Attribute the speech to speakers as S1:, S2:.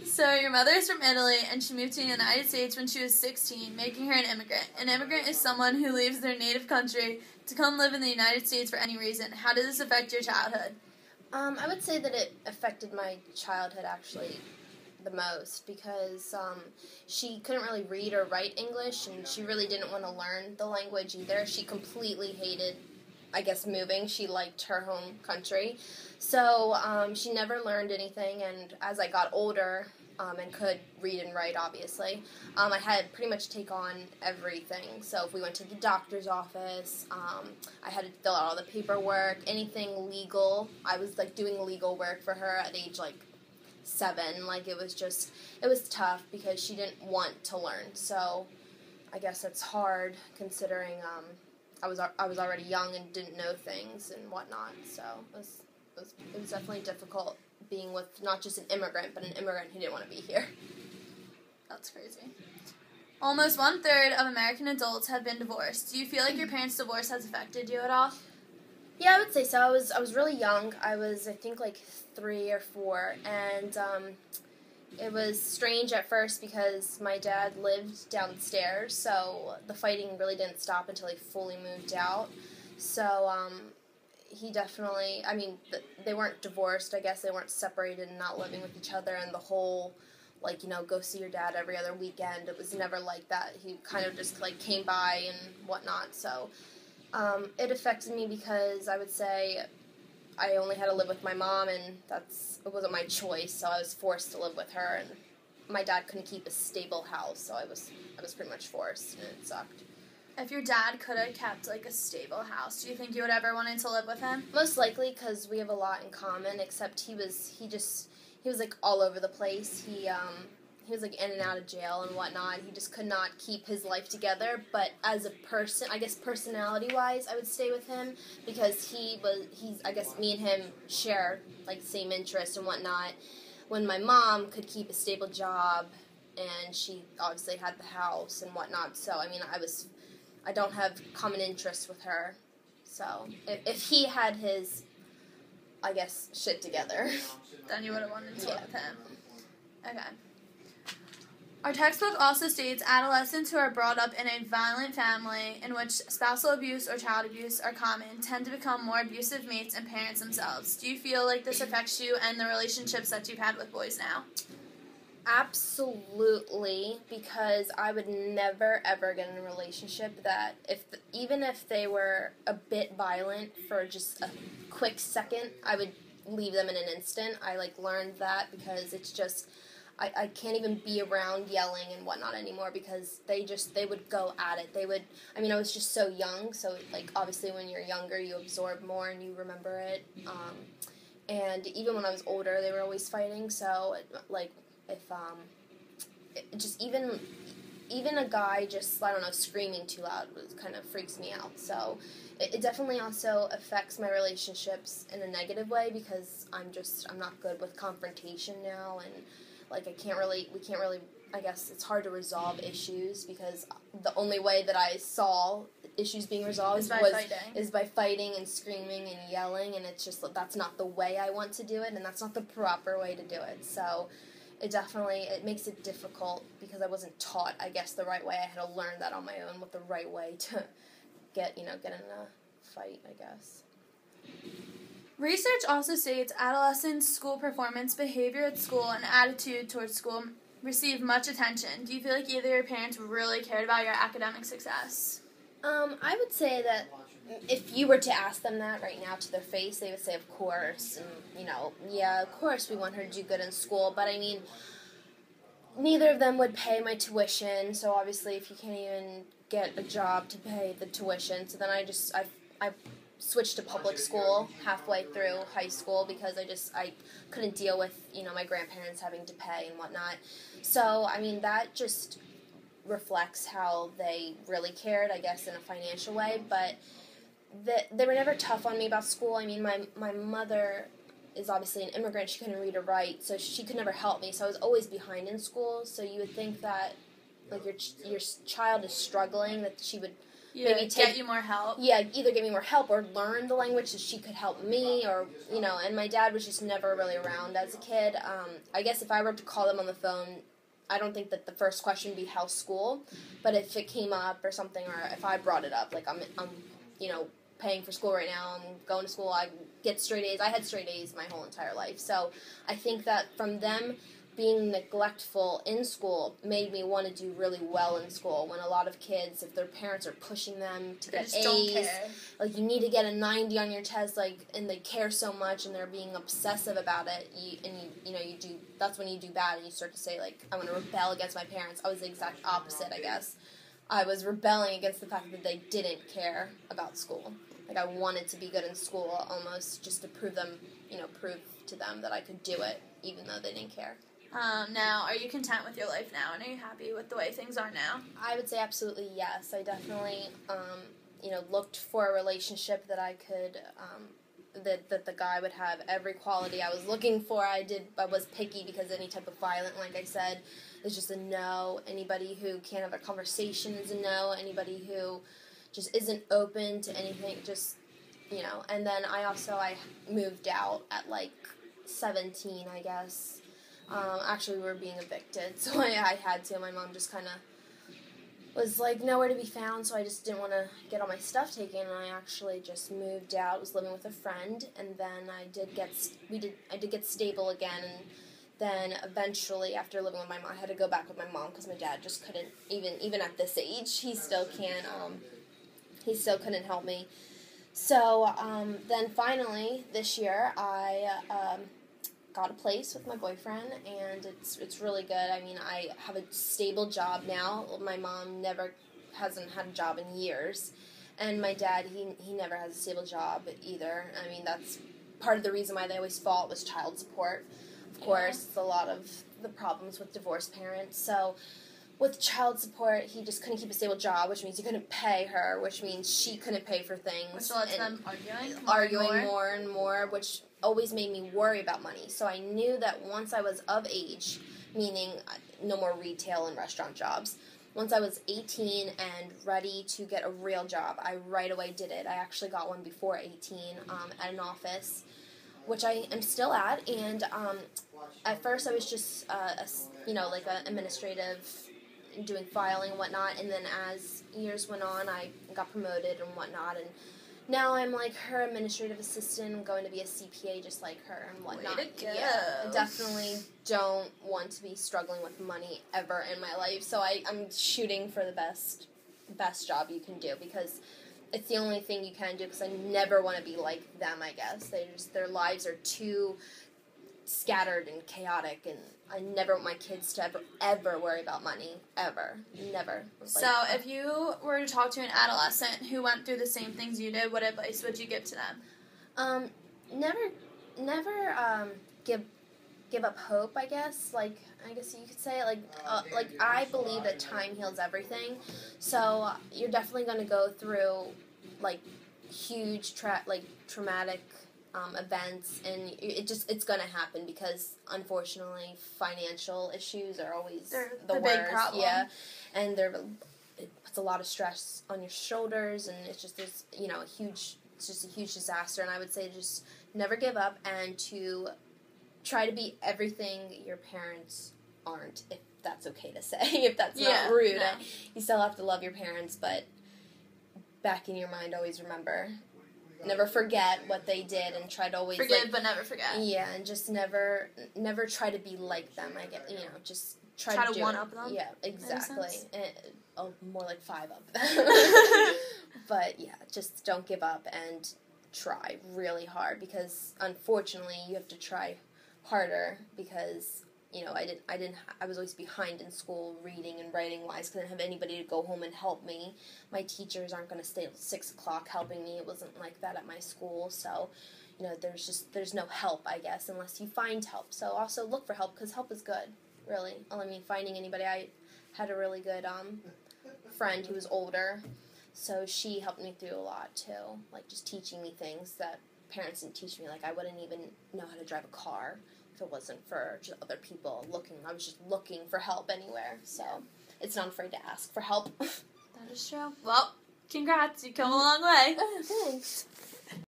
S1: So your mother is from Italy, and she moved to the United States when she was 16, making her an immigrant. An immigrant is someone who leaves their native country to come live in the United States for any reason. How did this affect your childhood?
S2: I would say that it affected my childhood actually the most because she couldn't really read or write English, and she really didn't want to learn the language either. She completely hated, I guess, moving. She liked her home country. So she never learned anything, and as I got older and could read and write, obviously, I had pretty much take on everything. So if we went to the doctor's office, I had to fill out all the paperwork, anything legal. I was, like, doing legal work for her at age, 7. Like, it was tough because she didn't want to learn. So I guess it's hard considering I was already young and didn't know things and whatnot. So it was definitely difficult being with not just an immigrant, but an immigrant who didn't want to be here.
S1: That's crazy. Almost 1/3 of American adults have been divorced. Do you feel like your parents' divorce has affected you at all?
S2: Yeah, I would say so. I was really young. I was, I think, 3 or 4, and it was strange at first because my dad lived downstairs, so the fighting really didn't stop until he fully moved out. So he definitely, I mean, they weren't divorced, I guess. They weren't separated and not living with each other, and the whole, go see your dad every other weekend. It was never like that. He kind of just, came by and whatnot. So it affected me because I would say I only had to live with my mom, and it wasn't my choice, so I was forced to live with her, and my dad couldn't keep a stable house, so I was pretty mumuch forced, and it sucked.
S1: If your dad could have kept, a stable house, do you think you would ever wanted to live with him?
S2: Most likely, because we have a lot in common, except he was, all over the place. He was, in and out of jail and whatnot. He just could not keep his life together, but as a person, I guess personality-wise, I would stay with him, because I guess me and him share, the same interests and whatnot. When my mom could keep a stable job, and she obviously had the house and whatnot, so, I mean, I don't have common interests with her. So if he had his, I guess, shit together,
S1: then you would have wanted to live with him. Okay. Our textbook also states adolescents who are brought up in a violent family in which spousal abuse or child abuse are common tend to become more abusive mates and parents themselves. Do you feel like this affects you and the relationships that you've had with boys now?
S2: Absolutely, because I would never ever get in a relationship that even if they were a bit violent for just a quick second, I would leave them in an instant. I learned that because it's just I can't even be around yelling and whatnot anymore because they would go at it. I was just so young, so obviously when you're younger you absorb more and you remember it. And even when I was older, they were always fighting, so if just even a guy just, I don't know, screaming too loud kind of freaks me out. So it definitely also affects my relationships in a negative way because I'm not good with confrontation now, and we can't really, I guess it's hard to resolve issues because the only way that I saw issues being resolved is by fighting and screaming and yelling, and it's just, that's not the way I want to do it, and that's not the proper way to do it. So it makes it difficult because I wasn't taught, I guess, the right way. I had to learn that on my own, what the right way to get in a fight, I guess.
S1: Research also states adolescents' school performance, behavior at school, and attitude towards school receive much attention. Do you feel like either your parents really cared about your academic success?
S2: I would say that if you were to ask them that right now to their face, they would say, of course, and, yeah, of course we want her to do good in school, but I mean, neither of them would pay my tuition, so obviously if you can't even get a job to pay the tuition, so then I switched to public school halfway through high school because I couldn't deal with, my grandparents having to pay and whatnot. So, I mean, that just reflects how they really cared, I guess, in a financial way, but they were never tough on me about school. I mean, my mother is obviously an immigrant. She couldn't read or write, so she could never help me, so I was always behind in school, so you would think that, your child is struggling, that she would maybe
S1: get you more help.
S2: Yeah, either get me more help or learn the language so she could help me, or, and my dad was just never really around as a kid. I guess if I were to call them on the phone, I don't think that the first question would be how's school, but if it came up or something, or if I brought it up, like I'm paying for school right now, I'm going to school, I get straight A's. I had straight A's my whole entire life, so I think that from them being neglectful in school made me want to do really well in school, when a lot of kids, if their parents are pushing them to get A's, like you need to get a 90 on your test, like, and they care so much and they're being obsessive about it, you do, that's when you do bad and you start to say, like, I want to rebel against my parents. I was the exact opposite, I guess. I was rebelling against the fact that they didn't care about school. Like, I wanted to be good in school almost just to prove to them that I could do it, even though they didn't care.
S1: Now, are you content with your life now, and are you happy with the way things are now?
S2: I would say absolutely yes. I definitely, looked for a relationship that I could, that the guy would have every quality I was looking for. I was picky because any type of violent, like I said, is just a no. Anybody who can't have a conversation is a no. Anybody who just isn't open to anything, just, And then I moved out at, 17, I guess. Actually, we were being evicted, so I had to. My mom just kind of was, nowhere to be found, so I just didn't want to get all my stuff taken, and I actually just moved out, was living with a friend, and then I did get stable again, and then eventually, after living with my mom, I had to go back with my mom, because my dad just couldn't, even at this age, he still couldn't help me. So, then finally, this year, I, got a place with my boyfriend, and it's really good. I mean, I have a stable job now. My mom hasn't had a job in years, and my dad, he never has a stable job either. I mean, that's part of the reason why they always fought was child support. Of course, it's a lot of the problems with divorced parents. So with child support, he just couldn't keep a stable job, which means he couldn't pay her, which means she couldn't pay for things.
S1: Which lets them
S2: arguing more and more, which always made me worry about money. So I knew that once I was of age, meaning no more retail and restaurant jobs, once I was 18 and ready to get a real job, I right away did it. I actually got one before 18 at an office, which I am still at, and at first I was just, like an administrative, doing filing and whatnot, and then as years went on, I got promoted and whatnot, and now I'm like her administrative assistant. I'm going to be a CPA just like her and whatnot.
S1: Way to go.
S2: Yeah, I definitely don't want to be struggling with money ever in my life, so I'm shooting for the best job you can do, because it's the only thing you can do, because I never want to be like them, I guess. Their lives are too scattered and chaotic, and I never want my kids to ever worry about money. Ever. Never.
S1: So, if you were to talk to an adolescent who went through the same things you did, what advice would you give to them?
S2: Never give up hope, I guess. I guess you could say, I believe that time heals everything. So, you're definitely going to go through, huge, traumatic events, and it's going to happen, because unfortunately financial issues are always the worst.
S1: Big problem.
S2: Yeah, and it puts a lot of stress on your shoulders, and it's just a huge disaster. And I would say just never give up, and to try to be everything your parents aren't, if that's okay to say, if that's not rude.
S1: No.
S2: You still have to love your parents, but back in your mind, always remember, never forget what they did, and try to always
S1: forgive, but never forget.
S2: Yeah, and just never try to be like them. I get, just try to
S1: one up them.
S2: Yeah, exactly. More like 5 up them. But yeah, just don't give up and try really hard, because unfortunately you have to try harder, because I was always behind in school, reading and writing wise, because I didn't have anybody to go home and help me. My teachers aren't going to stay till 6 o'clock helping me. It wasn't like that at my school. So, there's no help, I guess, unless you find help. So also look for help, because help is good, really. Finding anybody. I had a really good friend who was older, so she helped me through a lot too, just teaching me things that parents didn't teach me. I wouldn't even know how to drive a car if it wasn't for just other people looking. I was just looking for help anywhere, so it's not afraid to ask for help.
S1: That is true. Well, Congrats, you've come a long way.
S2: Oh, thanks.